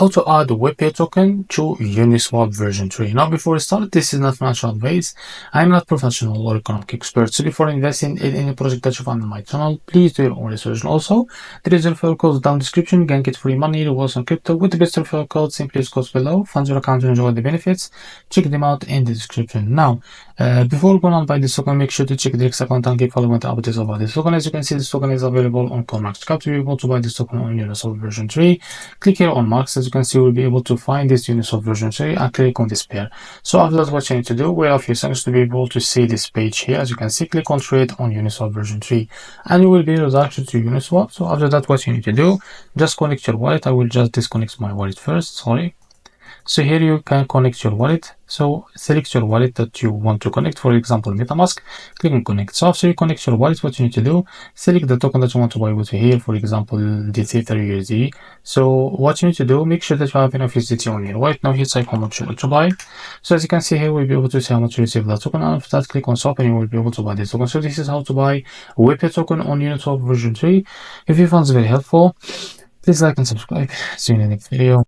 how to add a WEPE token to Uniswap version 3. Now, before we start, this is not financial advice. I'm not professional or economic expert, so before investing in any project that you find on my channel, please do your own research. And also, there is a referral code down in the description. You can get free money, rewards on crypto with the best referral code. Simply use codes below. Fund your account and enjoy the benefits. Check them out in the description. Now, before going on by this token, make sure to check the X account and keep following the updates about this token. As you can see, this token is available on CoinMarketCap. To be able to buy this token on Uniswap version 3, click here on Marks. As you can see, we'll be able to find this Uniswap version 3 and click on this pair. So after that, what you need to do, wait a few seconds to be able to see this page here. As you can see, click on trade on Uniswap version 3 and you will be redirected to Uniswap. So after that, what you need to do, just connect your wallet. I will just disconnect my wallet first, sorry. So here you can connect your wallet. So select your wallet that you want to connect, for example MetaMask, click on connect. So after you connect your wallet, what you need to do, select the token that you want to buy with here, for example the Tether USD. So what you need to do, make sure that you have enough USDT on here. Right now here type how much you want to buy. So as you can see here, we'll be able to see how much you receive that token, and after that click on swap and you will be able to buy this token. So this is how to buy WEPE token on Uniswap version 3. If you found this very helpful, please like and subscribe. See you in the next video.